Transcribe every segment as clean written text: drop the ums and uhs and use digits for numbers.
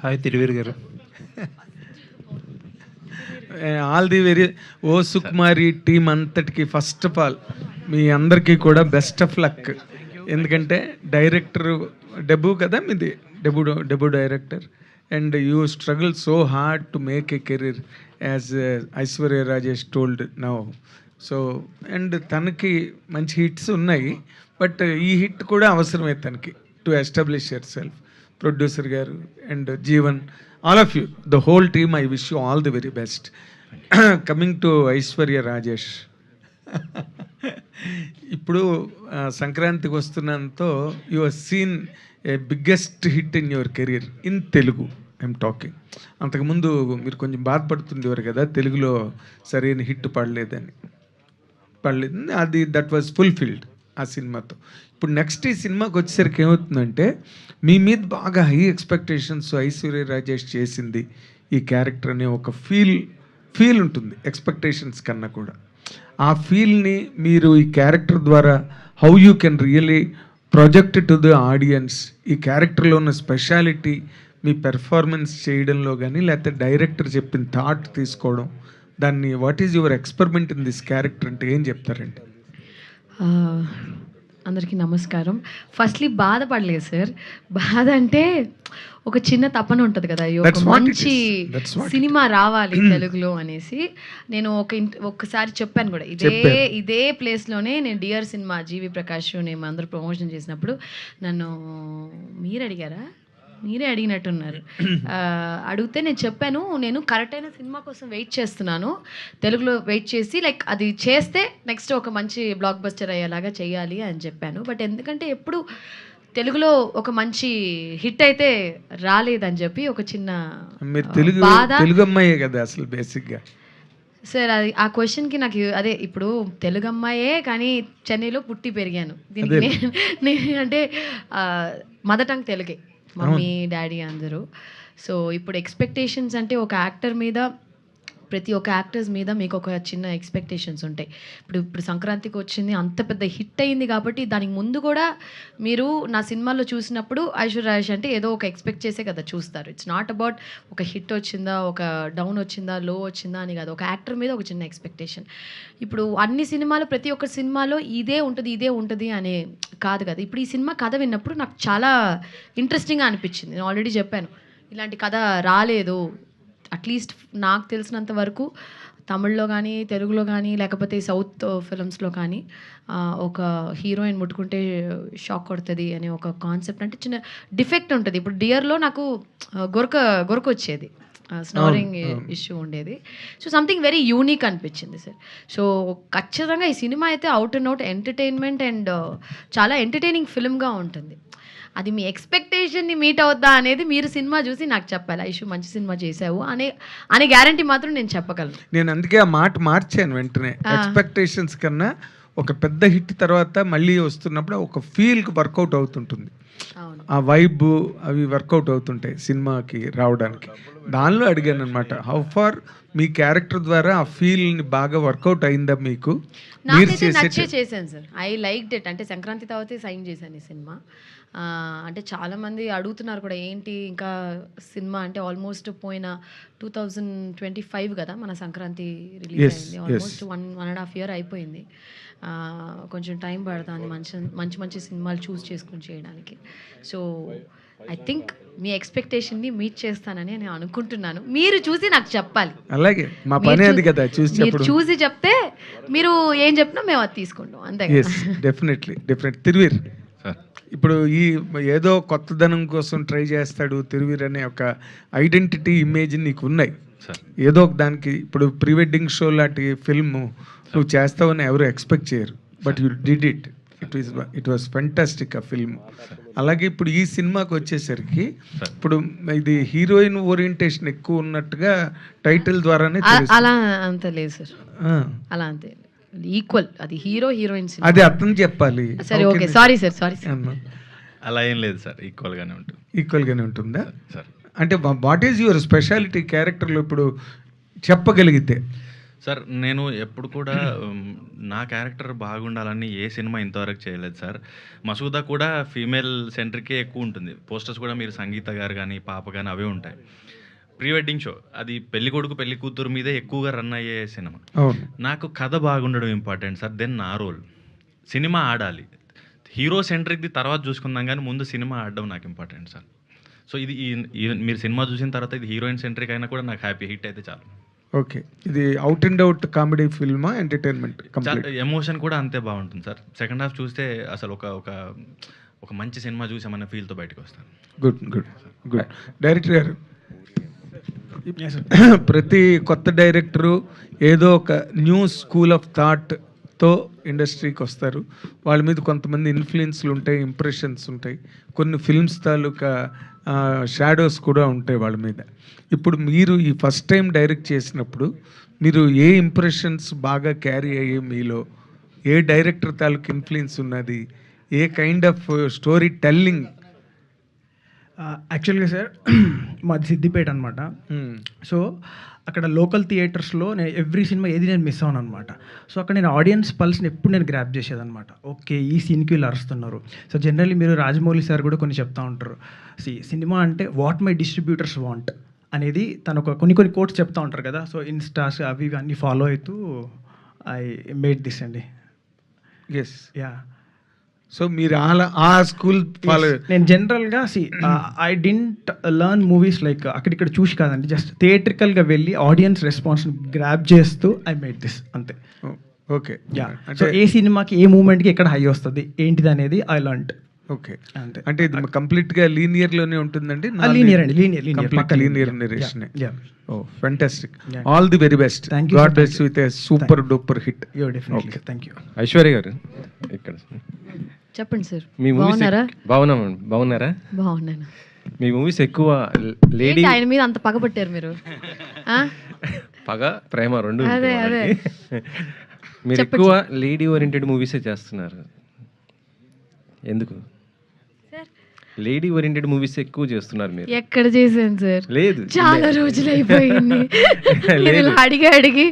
Hi Thiruveer గారు. All the very O Sukumari team అంతటికి first of all మీ అందరికీ కూడా బెస్ట్ ఆఫ్ లక్. ఎందుకంటే డైరెక్టర్ డెబ్యూ కదా మీది, debut director, and you struggle so hard to make a career as Aishwarya Rajesh told now. So and తనకి మంచి హిట్స్ ఉన్నాయి, బట్ ఈ హిట్ కూడా అవసరమే తనకి to establish yourself. Producer garu and Jeevan, all of you, the whole team, I wish you all the very best. Coming to Aishwarya Rajesh, ఇప్పుడు సంక్రాంతికి వస్తున్నంతో you are seen a biggest hit in your career in Telugu. I'm talking. అంతకుముందు మీరు కొంచెం బాధపడుతుండేవారు కదా, తెలుగులో సరైన hit పడలేదు, అది దట్ వాజ్ ఫుల్ఫిల్డ్ ఆ సినిమాతో. ఇప్పుడు నెక్స్ట్ ఈ సినిమాకి వచ్చేసరికి ఏమవుతుందంటే, మీ మీద బాగా హై ఎక్స్పెక్టేషన్స్, ఐశ్వర్య రాజేష్ చేసింది ఈ క్యారెక్టర్ అనే ఒక ఫీల్ ఉంటుంది ఎక్స్పెక్టేషన్స్ కన్నా కూడా. ఆ ఫీల్ని మీరు ఈ క్యారెక్టర్ ద్వారా how you can really project to the audience, ఈ క్యారెక్టర్లో ఉన్న స్పెషాలిటీ మీ పెర్ఫార్మెన్స్ చేయడంలో కానీ, లేకపోతే డైరెక్టర్ చెప్పిన థాట్ తీసుకోవడం, దాన్ని what is your experiment in this character అంటే ఏం చెప్తారండి? అందరికీ నమస్కారం. ఫస్ట్లీ బాధపడలేదు సార్. బాధ అంటే ఒక చిన్న తపన ఉంటుంది కదా, ఒక మంచి సినిమా రావాలి తెలుగులో అనేసి. నేను ఒక్కసారి చెప్పాను కూడా, ఇదే ప్లేస్లోనే నేను డియర్ సినిమా జీవి ప్రకాష్ నేను అందరూ ప్రమోషన్ చేసినప్పుడు నన్ను మీరే అడిగినట్టున్నారు. అడిగితే నేను చెప్పాను, నేను కరెక్ట్ అయిన సినిమా కోసం వెయిట్ చేస్తున్నాను, తెలుగులో వెయిట్ చేసి లైక్ అది చేస్తే నెక్స్ట్ ఒక మంచి బ్లాక్ బస్టర్ అయ్యేలాగా చేయాలి అని చెప్పాను. బట్ ఎందుకంటే ఎప్పుడు తెలుగులో ఒక మంచి హిట్ అయితే రాలేదని చెప్పి ఒక చిన్న బాధ. తెలుగు అమ్మాయే కదా అసలు బేసిక్గా సార్. అది ఆ క్వశ్చన్కి నాకు అదే, ఇప్పుడు తెలుగు అమ్మాయే కానీ చెన్నైలో పుట్టి పెరిగాను. దీనికి నేను అంటే మదర్ టంగ్ తెలుగే, మమ్మీ డాడీ అందరూ. సో ఇప్పుడు ఎక్స్పెక్టేషన్స్ అంటే ఒక యాక్టర్ మీద, ప్రతి ఒక్క యాక్టర్స్ మీద మీకు ఒక చిన్న ఎక్స్పెక్టేషన్స్ ఉంటాయి. ఇప్పుడు సంక్రాంతికి వచ్చింది, అంత పెద్ద హిట్ అయింది కాబట్టి దానికి ముందు కూడా మీరు నా సినిమాలో చూసినప్పుడు ఐశ్వర్య రాజేష్ అంటే ఏదో ఒక ఎక్స్పెక్ట్ చేసే కదా చూస్తారు. ఇట్స్ నాట్ అబౌట్ ఒక హిట్ వచ్చిందా, ఒక డౌన్ వచ్చిందా, లో వచ్చిందా అని కాదు, ఒక యాక్టర్ మీద ఒక చిన్న ఎక్స్పెక్టేషన్. ఇప్పుడు అన్ని సినిమాలు, ప్రతి ఒక్క సినిమాలో ఇదే ఉంటుంది అనే కాదు కదా. ఇప్పుడు ఈ సినిమా కథ విన్నప్పుడు నాకు చాలా ఇంట్రెస్టింగ్గా అనిపించింది. నేను ఆల్రెడీ చెప్పాను, ఇలాంటి కథ రాలేదు అట్లీస్ట్ నాకు తెలిసినంత వరకు తమిళ్లో కానీ, తెలుగులో కానీ, లేకపోతే సౌత్ ఫిల్మ్స్లో కానీ. ఒక హీరోయిన్ ముట్టుకుంటే షాక్ కొడుతుంది అనే ఒక కాన్సెప్ట్, అంటే చిన్న డిఫెక్ట్ ఉంటుంది. ఇప్పుడు డియర్లో నాకు గొరక వచ్చేది, స్నోరింగ్ ఇష్యూ ఉండేది. సో సంథింగ్ వెరీ యూనిక్ అనిపించింది సార్. సో ఖచ్చితంగా ఈ సినిమా అయితే out and out entertainment and చాలా ఎంటర్టైనింగ్ ఫిల్మ్గా ఉంటుంది. అది మీ ఎక్స్పెక్టేషన్ని మీట్ అవుద్దా అనేది మీరు సినిమా చూసి నాకు చెప్పాలి. ఐషు మంచి సినిమా చేసావు అనే గ్యారంటీ మాత్రం నేను చెప్పగలను. నేను అందుకే ఆ మాట మార్చాను వెంటనే. ఎక్స్పెక్టేషన్స్ కన్నా ఒక పెద్ద హిట్ తర్వాత మళ్ళీ వస్తున్నప్పుడు ఒక ఫీల్కి వర్కౌట్ అవుతుంటుంది, ఆ వైబ్ అవి వర్కౌట్ అవుతుంటాయి సినిమాకి రావడానికి. దానిలో అడిగాను అనమాట, హౌ ఫార్ మీ క్యారెక్టర్ ద్వారా ఆ ఫీల్ని బాగా వర్కౌట్ అయిందా మీకు? చేశాను సార్, ఐ లైక్ ఇట్. అంటే సంక్రాంతి తర్వాతే సైన్ చేశాను ఈ సినిమా. అంటే చాలామంది అడుగుతున్నారు కూడా, ఏంటి ఇంకా సినిమా అంటే ఆల్మోస్ట్ పోయిన 2025 కదా మన సంక్రాంతి రిలీజ్ అయింది. ఆల్మోస్ట్ 1.5 year అయిపోయింది. కొంచెం టైం పడుతుంది మంచి సినిమాలు చూస్ చేసుకుని చేయడానికి. సో ఐ థింక్ మీ ఎక్స్పెక్టేషన్ని మీట్ చేస్తానని నేను అనుకుంటున్నాను. మీరు చూసి నాకు చెప్పాలి. అలాగే మా పని అది కదా, చూసి చెప్తే మీరు ఏం చెప్పినా మేము అది తీసుకుంటాం అంతే. డెఫినెట్లీ. తిరువీర్, ఇప్పుడు ఈ ఏదో కొత్తదనం కోసం ట్రై చేస్తాడు తిరువీర్ అనే ఒక ఐడెంటిటీ, ఇమేజ్ నీకు ఉన్నాయి ఏదో ఒక దానికి. ఇప్పుడు ప్రీ వెడ్డింగ్ షో లాంటి ఫిల్మ్ నువ్వు చేస్తావని ఎవరు ఎక్స్పెక్ట్ చేయరు, but you did it. It was fantastic ఆ ఫిల్మ్. అలాగే ఇప్పుడు ఈ సినిమాకి వచ్చేసరికి ఇప్పుడు ఇది హీరోయిన్ ఓరియంటేషన్ ఎక్కువ ఉన్నట్టుగా టైటిల్ ద్వారానే. అలా అంత లేదు సార్, అలా అంతే ఈక్వల్. అది హీరోయిన్ అది అర్థం చెప్పాలి. సరే ఓకే, సారీ సార్. అలా ఏం లేదు సార్, ఈక్వల్గానే ఉంటుందా సార్? అంటే వాట్ ఈజ్ యువర్ స్పెషాలిటీ క్యారెక్టర్లో ఇప్పుడు చెప్పగలిగితే? సార్ నేను ఎప్పుడు కూడా నా క్యారెక్టర్ బాగుండాలని ఏ సినిమా ఇంతవరకు చేయలేదు సార్. మసూదా కూడా ఫీమేల్ సెంట్రికే ఎక్కువ ఉంటుంది. పోస్టర్స్ కూడా మీరు సంగీత గారు కానీ, పాప కానీ అవే ఉంటాయి. ప్రీ వెడ్డింగ్ షో అది పెళ్లి కొడుకు పెళ్లి కూతురు మీదే ఎక్కువగా రన్ అయ్యే సినిమా. అవును. నాకు కథ బాగుండడం ఇంపార్టెంట్ సార్. దెన్ నా రోల్. సినిమా ఆడాలి. హీరో సెంట్రిక్ది తర్వాత చూసుకుందాం కానీ ముందు సినిమా ఆడడం నాకు ఇంపార్టెంట్ సార్. సో ఇది మీరు సినిమా చూసిన తర్వాత ఇది హీరోయిన్ సెంట్రిక్ అయినా కూడా నాకు హ్యాపీ, హిట్ అయితే చాలు. ఓకే, ఇది అవుట్ అండ్ అవుట్ కామెడీ ఫిల్మా, ఎంటర్టైన్మెంట్? ఎమోషన్ కూడా అంతే బాగుంటుంది సార్. సెకండ్ హాఫ్ చూస్తే అసలు ఒక మంచి సినిమా చూసామన్న ఫీల్తో బయటకు వస్తాను. Good good good. డైరెక్టర్ గారు, ప్రతి కొత్త డైరెక్టరు ఏదో ఒక న్యూ స్కూల్ ఆఫ్ థాట్తో ఇండస్ట్రీకి వస్తారు. వాళ్ళ మీద కొంతమంది ఇన్ఫ్లుయెన్స్లు ఉంటాయి, ఇంప్రెషన్స్ ఉంటాయి, కొన్ని ఫిల్మ్స్ తాలూకా షాడోస్ కూడా ఉంటాయి వాళ్ళ మీద. ఇప్పుడు మీరు ఈ ఫస్ట్ టైం డైరెక్ట్ చేసినప్పుడు మీరు ఏ ఇంప్రెషన్స్ బాగా క్యారీ అయ్యి మీలో, ఏ డైరెక్టర్ తాలూకు ఇన్ఫ్లుయెన్స్ ఉన్నది, ఏ కైండ్ ఆఫ్ స్టోరీ టెల్లింగ్? యాక్చువల్గా సార్ మాది సిద్దిపేట అనమాట. సో అక్కడ లోకల్ థియేటర్స్లో నేను ఎవ్రీ సినిమా ఏది నేను మిస్ అవ్వను అనమాట. సో అక్కడ నేను ఆడియన్స్ పల్స్ని ఎప్పుడు నేను గ్రాప్ చేసేదనమాట. ఓకే, ఈ సీన్కి వీళ్ళు అరుస్తున్నారు. సో జనరల్లీ మీరు రాజమౌళి సార్ కూడా కొన్ని చెప్తా ఉంటారు, సినిమా అంటే వాట్ మై డిస్ట్రిబ్యూటర్స్ వాంట్ అనేది తను కొన్ని కోట్స్ చెప్తా ఉంటారు కదా. సో ఇన్స్టాస్ అవి ఇవి అన్నీ ఫాలో అవుతూ ఐ మేడ్ దిస్ అండి. Yes, yeah. సో మీరు ఆ స్కూల్ ఫాలో? నేను జనరల్గా I didn't learn movies like అక్కడిక్కడ చూసి కాదండి, జస్ట్ థియేట్రికల్గా వెళ్ళి ఆడియన్స్ రెస్పాన్స్ని గ్రాప్ చేస్తూ ఐ మేడ్ దిస్ అంతే. Okay, yeah. సో ఏ సినిమాకి ఏ మూమెంట్కి ఎక్కడ హై వస్తుంది ఏంటిది అనేది ఐ లర్న్డ్. ఓకే, అంతే. అంటే ఇది కంప్లీట్గా లీనియర్లోనే ఉంటుందండి? లీనియర్ అండి, linear narration. Yeah. Oh, fantastic. All the very best. Thank you. God bless you with a super duper hit. You're definitely. Thank you. Aishwarya గారు ఇక్కడ చెప్పండి సార్. మీ మూవీస్ బాగున్నారా? బాగున్నారా? బాగున్నాను. మీ మూవీస్ ఎక్కువ లేడీ ఆయన మీద అంత పగబట్టారు మీరు. పగ ప్రేమ రెండు అదే, ఉంటాయి అదే. వాళ్ళకి. మీరు ఎక్కువ లేడీ ఓరియంటెడ్ మూవీసే చేస్తున్నారు, ఎందుకు? లేడీ ఓరియంటెడ్ మూవీస్ ఎక్కువ చేస్తున్నారు మీరు. ఎక్కడ చేశాను సార్? లేదు, చాలా రోజులు అయిపోయింది. నేను అడిగి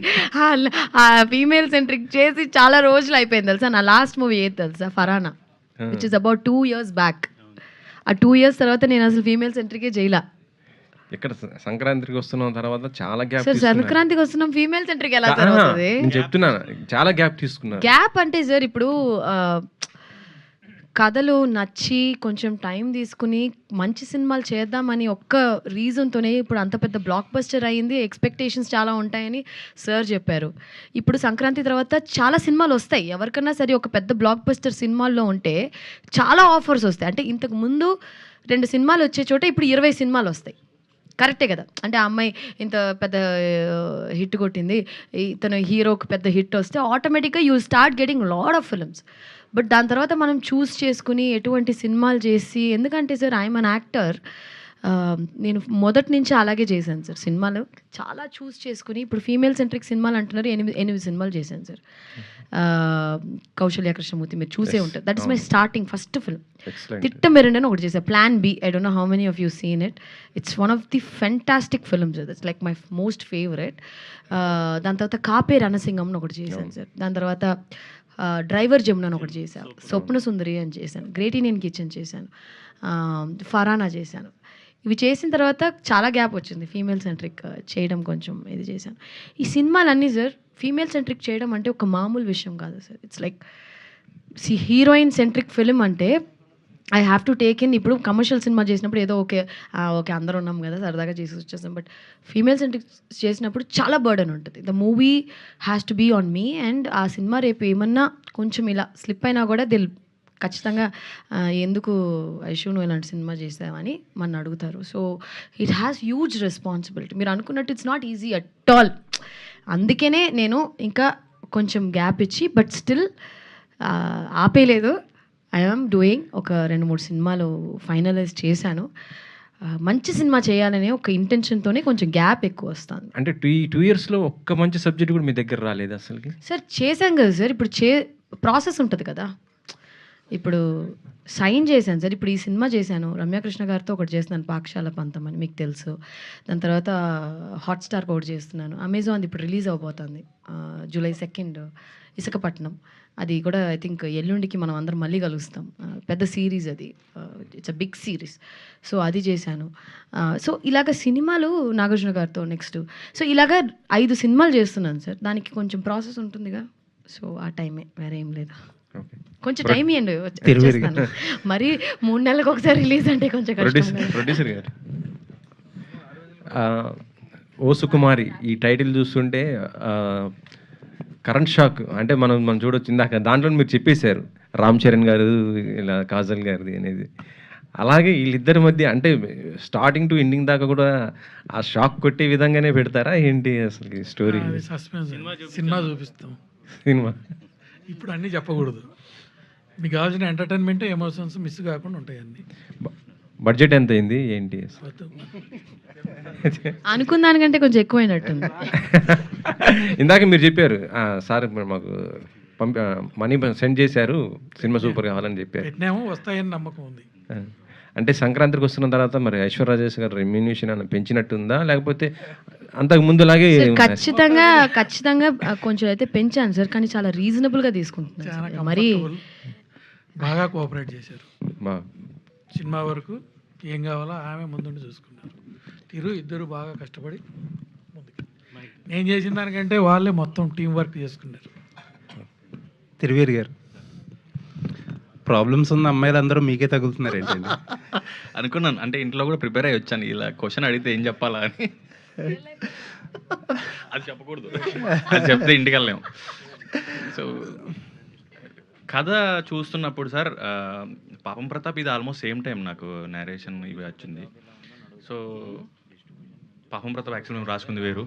ఆ ఫీమేల్ సెంట్రిక్ చేసి చాలా రోజులు అయిపోయింది తెలుసా. నా లాస్ట్ మూవీ ఏది తెలుసా? ఫరానా, which is about 2 years back. ఆ 2 years తర్వాత నేను అసలు ఫీమేల్ సెంట్రికే చేయలా. ఇక్కడ సంక్రాంతికి వస్తున్నాం తర్వాత చాలా గ్యాప్. సార్ సంక్రాంతికి వస్తున్నాం, ఫీమేల్ సెంట్రిక్ ఎలా సార్ అవుతుంది? నేను చెప్తున్నాను, చాలా గ్యాప్ తీసుకున్నాను. గ్యాప్ అంటే సార్ ఇప్పుడు కథలు నచ్చి కొంచెం టైం తీసుకుని మంచి సినిమాలు చేద్దామని ఒక్క రీజన్తోనే ఇప్పుడు అంత పెద్ద బ్లాక్ బస్టర్ అయ్యింది. ఎక్స్పెక్టేషన్స్ చాలా ఉంటాయని సార్ చెప్పారు. ఇప్పుడు సంక్రాంతి తర్వాత చాలా సినిమాలు వస్తాయి. ఎవరికన్నా సరే ఒక పెద్ద బ్లాక్ బస్టర్ సినిమాల్లో ఉంటే చాలా ఆఫర్స్ వస్తాయి. అంటే ఇంతకు ముందు 2 సినిమాలు వచ్చే చోట ఇప్పుడు 20 సినిమాలు వస్తాయి. కరెక్టే కదా? అంటే ఆ అమ్మాయి ఇంత పెద్ద హిట్ కొట్టింది, ఇతను హీరోకి పెద్ద హిట్ వస్తే ఆటోమేటిక్గా you start getting lot of films. But దాని తర్వాత మనం చూస్ చేసుకుని ఎటువంటి సినిమాలు చేసి, ఎందుకంటే సార్ ఐఎమ్ అన్ యాక్టర్, నేను మొదటి నుంచి అలాగే చేశాను సార్. సినిమాలు చాలా చూస్ చేసుకుని, ఇప్పుడు ఫీమేల్ సెంట్రిక్ సినిమాలు అంటున్నారు, 8 సినిమాలు చేశాను సార్. కౌశల్య కృష్ణమూర్తి మీరు చూసే ఉంటారు. That is my starting first film. తిట్టమెరండి అని ఒకటి చేశాను, plan B. I don't know how many of you seen it. It's one of the fantastic films. It's like my most favourite. దాని తర్వాత కాపే రణసింగం అని ఒకటి చేశాను సార్. దాని తర్వాత డ్రైవర్ జమున అని ఒకటి చేశాను. స్వప్న సుందరి అని చేశాను. గ్రేట్ ఇండియన్ కిచెన్ చేశాను. ఫరానా చేశాను. ఇవి చేసిన తర్వాత చాలా గ్యాప్ వచ్చింది. ఫీమేల్ సెంట్రిక్ చేయడం కొంచెం ఇది చేశాను. ఈ సినిమాలన్నీ సార్ ఫీమేల్ సెంట్రిక్ చేయడం అంటే ఒక మామూలు విషయం కాదు sir. It's like heroine centric film అంటే I have to take in. ఇప్పుడు కమర్షియల్ సినిమా చేసినప్పుడు ఏదో ఓకే అందరూ ఉన్నాం కదా సరదాగా చేసి వచ్చేస్తాం. బట్ ఫీమేల్ సెంట్రిక్ చేసినప్పుడు చాలా బర్డెన్ ఉంటుంది. The movie has to be on me. And ఆ సినిమా రేపు ఏమన్నా కొంచెం ఇలా స్లిప్ అయినా కూడా ఖచ్చితంగా ఎందుకు ఐషు నువ్వు ఇలాంటి సినిమా చేసావని మన అడుగుతారు. So it has huge responsibility. మీరు అనుకున్నట్టు it's not easy at all. అందుకనే నేను ఇంకా కొంచెం గ్యాప్ ఇచ్చి, బట్ స్టిల్ ఆపేయలేదు. I'm doing. ఒక 2-3 సినిమాలు ఫైనలైజ్ చేశాను. మంచి సినిమా చేయాలనే ఒక ఇంటెన్షన్తోనే కొంచెం గ్యాప్ ఎక్కువ వస్తుంది. అంటే 2 yearsలో ఒక్క మంచి సబ్జెక్ట్ కూడా మీ దగ్గర రాలేదు అసలుకి? సార్ చేశాం కదా సార్. ఇప్పుడు ప్రాసెస్ ఉంటుంది కదా. ఇప్పుడు సైన్ చేశాను సార్. ఇప్పుడు ఈ సినిమా చేశాను. రమ్యకృష్ణ గారితో ఒకటి చేస్తున్నాను, పాకశాల పంతం అని మీకు తెలుసు. దాని తర్వాత హాట్‌స్టార్‌కి ఒకటి చేస్తున్నాను. అమెజాన్‌ది ఇప్పుడు రిలీజ్ అవ్వబోతుంది. జూలై 2 ఇసకపట్నం. అది కూడా ఐ థింక్ ఎల్లుండికి మనం అందరం మళ్ళీ కలుస్తాం. పెద్ద సీరీస్ అది. It's a big series. So అది చేశాను. సో ఇలాగ సినిమాలు నాగార్జున గారితో నెక్స్ట్. సో ఇలాగ 5 సినిమాలు చేస్తున్నాను సార్. దానికి కొంచెం ప్రాసెస్ ఉంటుందిగా. సో ఆ టైమే, వేరే ఏం లేదు. కొంచెం టైం ఇవ్వండి, వచ్చేస్తాను. మరి 3 నెలలకు ఒకసారి రిలీజ్ అంటే కొంచెం కష్టం. ప్రొడ్యూసర్ గారు, ఓ సుకుమారి ఈ టైటిల్ చూస్తుంటే కరెంట్ షాక్ అంటే మనం చూడొచ్చు. ఇందాక దాంట్లో మీరు చెప్పేశారు రామ్ చరణ్ గారు ఇలా కాజల్ గారిది అనేది. అలాగే వీళ్ళిద్దరి మధ్య అంటే స్టార్టింగ్ టు ఎండింగ్ దాకా కూడా ఆ షాక్ కొట్టే విధంగానే పెడతారా ఏంటి అసలు స్టోరీ? సస్పెన్స్ సినిమా చూపిస్తాం. సినిమా ఇప్పుడు అన్నీ చెప్పకూడదు. మీకు కావాల్సిన ఎంటర్టైన్మెంట్, ఎమోషన్స్ మిస్ కాకుండా ఉంటాయి అన్నీ. బడ్జెట్ ఎంత అయింది ఏంటి అసలు? అనుకున్న దానికంటే కొంచెం ఎక్కువైనట్టుంది. ఇందాక మీరు చెప్పారు సార్ మాకు మనీ సెండ్ చేశారు, సినిమా సూపర్ కావాలని చెప్పారు. పెట్టినాము, వస్తాయని నమ్మకం ఉంది. అంటే సంక్రాంతికి వస్తున్న తర్వాత మరి ఐశ్వర్య రాజేష్ గారు రెమ్యూనేషన్ అని పెంచినట్టుందా, లేకపోతే అంతకు ముందులాగే? ఖచ్చితంగా కొంచెం అయితే పెంచాను సార్, కానీ చాలా రీజనబుల్గా తీసుకుంటున్నాను చాలా సార్. మరి బాగా కోఆపరేట్ చేశారు. బా- సినిమా వరకు ఏం కావాలో ఆమె ముందుండి చూసుకున్నారు. ఇద్దరు బాగా కష్టపడి ముందుకు. నేను చేసిన దానికంటే వాళ్ళే మొత్తం టీం వర్క్ చేసుకున్నారు. తిరువేరు గారు, ప్రాబ్లమ్స్ ఉన్న అమ్మాయిలందరూ మీకే తగులుతున్నారు ఏంటండి? అనుకున్నాను, అంటే ఇంట్లో కూడా ప్రిపేర్ అయ్యి వచ్చాను, ఇలా క్వశ్చన్ అడిగితే ఏం చెప్పాలా అని. అది చెప్పకూడదు, అది చెప్తే ఇంటికి వెళ్ళలేము. సో కథ చూస్తున్నప్పుడు సార్, పాపం ప్రతాప్ ఇది ఆల్మోస్ట్ సేమ్ టైం నాకు నేరేషన్ ఇవి వచ్చింది. సో పాపం ప్రతాప్ యాక్చువల్ మేము రాసుకుంది వేరు,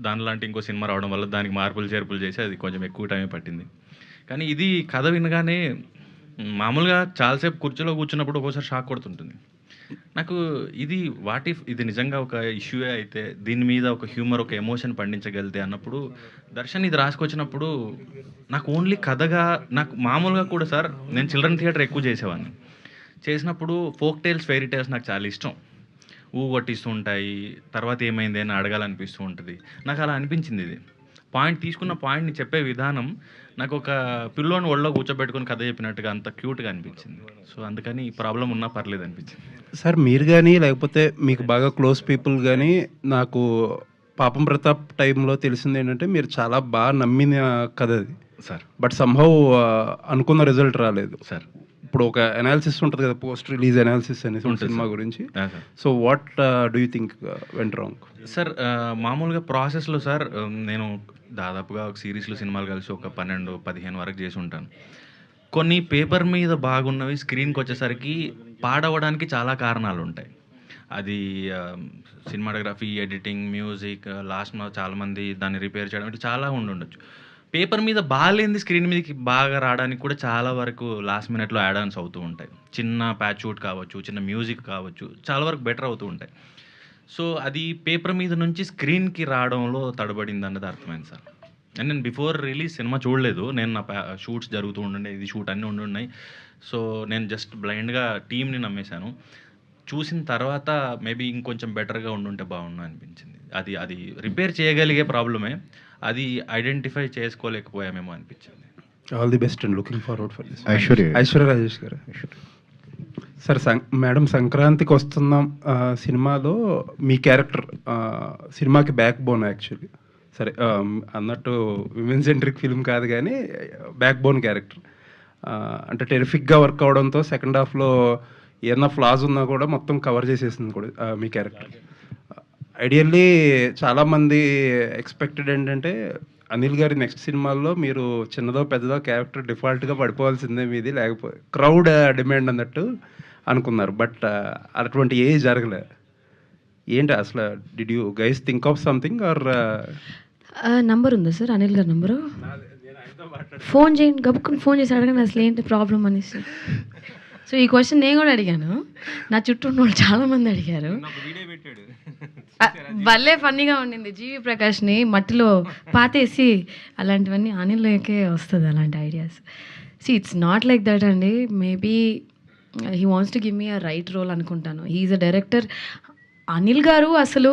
దానిలాంటి ఇంకో సినిమా రావడం వల్ల దానికి మార్పులు చేర్పులు చేసి అది కొంచెం ఎక్కువ టైమే పట్టింది. కానీ ఇది కథ వినగానే మామూలుగా చాలాసేపు కుర్చీలో కూర్చున్నప్పుడు ఒక్కోసారి షాక్ కొడుతుంటుంది నాకు. ఇది వాట్ ఇఫ్ ఇది నిజంగా ఒక ఇష్యూయే అయితే దీని మీద ఒక హ్యూమర్, ఒక ఎమోషన్ పండించగలితే అన్నప్పుడు దర్శన్ ఇది రాసుకొచ్చినప్పుడు నాకు ఓన్లీ కథగా, నాకు మామూలుగా కూడా సార్ నేను చిల్డ్రన్ థియేటర్ ఎక్కువ చేసేవాడిని. చేసినప్పుడు ఫోక్ టేల్స్, ఫెయిరీ టేల్స్ నాకు చాలా ఇష్టం. కొట్టిస్తూ ఉంటాయి, తర్వాత ఏమైంది అని అడగాలనిపిస్తూ ఉంటుంది. నాకు అలా అనిపించింది. ఇది పాయింట్ తీసుకున్న పాయింట్ని చెప్పే విధానం నాకు ఒక పిల్లోని ఒళ్ళో కూర్చోబెట్టుకుని కథ చెప్పినట్టుగా అంత క్యూట్గా అనిపించింది. సో అందుకని ఈ ప్రాబ్లం ఉన్నా పర్లేదు అనిపించింది. సార్ మీరు కానీ లేకపోతే మీకు బాగా క్లోజ్ పీపుల్ కానీ, నాకు పాపం ప్రతాప్ టైంలో తెలిసింది ఏంటంటే మీరు చాలా బాగా నమ్మిన కథ అది సార్. బట్ సంహౌ అనుకున్న రిజల్ట్ రాలేదు సార్ ఇప్పుడు ఒక అనాలిసిస్ ఉంటుంది కదా, పోస్ట్ రిలీజ్ అనాలిసిస్ అనేసి సినిమా గురించి. So what do you think went wrong? Sir మామూలుగా ప్రాసెస్లో సార్ నేను దాదాపుగా ఒక సిరీస్లో సినిమాలు కలిసి ఒక 12-15 వరకు చేసి ఉంటాను. కొన్ని పేపర్ మీద బాగున్నవి స్క్రీన్కి వచ్చేసరికి పాడవడానికి చాలా కారణాలు ఉంటాయి. అది సినిమాటోగ్రఫీ, ఎడిటింగ్, మ్యూజిక్, లాస్ట్లో చాలామంది దాన్ని రిపేర్ చేయడం, ఇట్లా చాలా ఉండొచ్చు. పేపర్ మీద బాగాలేంది స్క్రీన్ మీదకి బాగా రావడానికి కూడా చాలా వరకు లాస్ట్ మినిట్లో యాడ్ ఆన్స్ అవుతూ ఉంటాయి. చిన్న ప్యాచ్ షూట్ కావచ్చు, చిన్న మ్యూజిక్ కావచ్చు, చాలా వరకు బెటర్ అవుతూ ఉంటాయి. సో అది పేపర్ మీద నుంచి స్క్రీన్కి రావడంలో తడబడింది అన్నది అర్థమైంది సార్. అండ్ నేను బిఫోర్ రిలీజ్ సినిమా చూడలేదు. నేను నా షూట్స్ జరుగుతూ ఉండే, ఇది షూట్ అన్నీ ఉండున్నాయి. సో నేను జస్ట్ బ్లైండ్గా టీమ్ని నమ్మేశాను. చూసిన తర్వాత మేబీ ఇంకొంచెం బెటర్గా ఉండుంటే బాగుండు అనిపించింది. అది రిపేర్ చేయగలిగే ప్రాబ్లమే, అది ఐడెంటిఫై చేసుకోలేకపోయామేమో అనిపించింది. All the best and looking forward for this. Aishwarya Rajesh గారు. సార్ మేడం సంక్రాంతికి వస్తున్నాం సినిమాలో మీ క్యారెక్టర్ సినిమాకి బ్యాక్ బోన్ యాక్చువల్లీ. సరే అన్నట్టు విమెన్ సెంట్రిక్ ఫిల్మ్ కాదు కానీ బ్యాక్ బోన్ క్యారెక్టర్. అంటే టెరిఫిక్గా వర్క్ అవడంతో సెకండ్ హాఫ్లో ఏదైనా ఫ్లాస్ ఉన్నా కూడా మొత్తం కవర్ చేసేసింది కూడా మీ క్యారెక్టర్. ఐడియల్లీ చాలామంది ఎక్స్పెక్టెడ్ ఏంటంటే అనిల్ గారి నెక్స్ట్ సినిమాల్లో మీరు చిన్నదో పెద్దదో క్యారెక్టర్ డిఫాల్ట్గా పడిపోవాల్సిందే మీది, లేకపోతే క్రౌడ్ డిమాండ్ అన్నట్టు అనుకున్నారు. బట్ అటువంటి ఏ జరగలే. ఏంటి అసలు did you guys think of something or? Number ఉందా సార్ అనిల్ గారి నంబరు? ఫోన్ చేయండి, గబుక్కుని ఫోన్ చేసి అడగండి అసలు ఏంటి ప్రాబ్లం అనేసి. సో ఈ క్వశ్చన్ నేను కూడా అడిగాను, నా చుట్టూ ఉన్న వాళ్ళు చాలామంది అడిగారు. భలే ఫన్నీగా ఉండింది. జీవి ప్రకాష్ని మట్టిలో పాతేసి అలాంటివన్నీ అనిల్కే వస్తుంది అలాంటి ideas. It's not like that అండి. Maybe he wants to give me a right role అనుకుంటాను. He's a director. Anil garu అసలు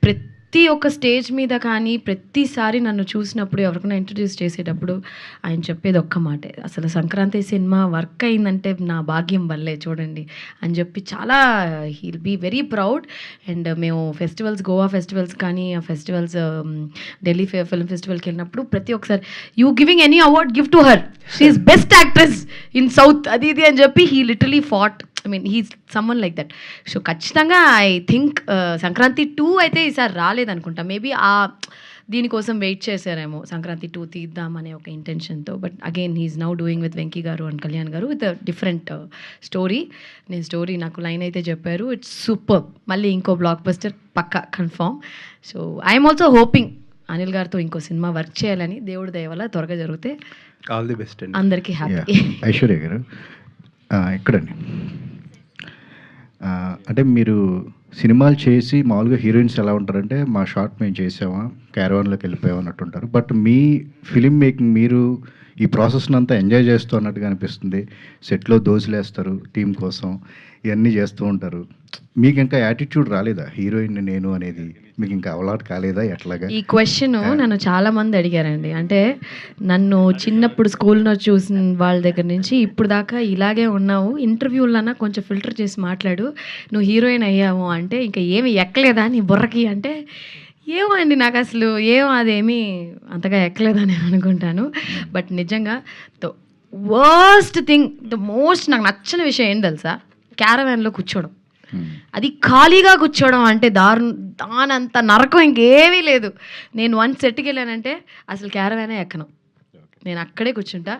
ప్రతి ఒక్క స్టేజ్ మీద కానీ ప్రతిసారి నన్ను చూసినప్పుడు ఎవరికైనా ఇంట్రడ్యూస్ చేసేటప్పుడు ఆయన చెప్పేది ఒక్క మాటే, అసలు సంక్రాంతి సినిమా వర్క్ అయిందంటే నా భాగ్యం వల్లే చూడండి అని చెప్పి చాలా he'll be very proud. And మేము ఫెస్టివల్స్, గోవా ఫెస్టివల్స్ కానీ ఆ ఫెస్టివల్స్, ఢిల్లీ ఫిల్మ్ ఫెస్టివల్కి వెళ్ళినప్పుడు ప్రతి ఒక్కసారి you giving any award give to her, she's best actress in south, అది ఇది అని చెప్పి he literally fought. I mean he's someone like that. So ఖచ్చితంగా ఐ థింక్ సంక్రాంతి 2 అయితే ఈసారి రాలేదనుకుంటా. మేబీ దీనికోసం వెయిట్ చేశారేమో, సంక్రాంతి 2 తీద్దామనే ఒక ఇంటెన్షన్తో. But again he's now doing with Venky గారు అండ్ కళ్యాణ్ గారు విత్ డిఫరెంట్ స్టోరీ. నాకు లైన్ అయితే చెప్పారు, ఇట్స్ సూపర్. మళ్ళీ ఇంకో బ్లాక్ బస్టర్ పక్కా confirm. So I'm also hoping Anil గారితో ఇంకో సినిమా వర్క్ చేయాలని. దేవుడి దయ వల్ల త్వరగా జరిగితే ఆల్ ది బెస్ట్ అండి. అందరికీ హ్యాపీ. ఐశ్వర్య గారు ఎక్కడండి, అంటే మీరు సినిమాలు చేసి మామూలుగా హీరోయిన్స్ ఎలా ఉంటారంటే మా షార్ట్ మేము చేసామా క్యారవాన్లోకి వెళ్ళిపోయాం అన్నట్టు ఉంటారు. బట్ మీ ఫిలిం మేకింగ్ మీరు ఈ ప్రాసెస్ని అంతా ఎంజాయ్ చేస్తూ అన్నట్టుగా అనిపిస్తుంది. సెట్లో దోశలేస్తారు టీం కోసం, ఇవన్నీ చేస్తూ ఉంటారు. మీకు ఇంకా యాటిట్యూడ్ రాలేదా హీరోయిన్ నేను అనేది, మీకు ఇంకా అలవాటు కాలేదా ఎట్లాగా? ఈ క్వశ్చన్ నన్ను చాలా మంది అడిగారండి. అంటే నన్ను చిన్నప్పుడు స్కూల్లో చూసిన వాళ్ళ దగ్గర నుంచి ఇప్పుడు దాకా ఇలాగే ఉన్నావు, ఇంటర్వ్యూలన్నా కొంచెం ఫిల్టర్ చేసి మాట్లాడు, నువ్వు హీరోయిన్ అయ్యావు అంటే ఇంకా ఏమి ఎక్కలేదా నీ బుర్రకి అంటే, ఏమో అండి నాకు అసలు అదేమీ అంతగా ఎక్కలేదని అనుకుంటాను. బట్ నిజంగా the worst thing, the most నాకు నచ్చని విషయం ఏంటి తెలుసా, క్యారవాన్లో కూర్చోవడం. అది ఖాళీగా కూర్చోవడం అంటే దానంత నరకం ఇంకేమీ లేదు. నేను వన్స్ సెట్కి వెళ్ళానంటే అసలు క్యారవానే ఎక్కను, నేను అక్కడే కూర్చుంటా.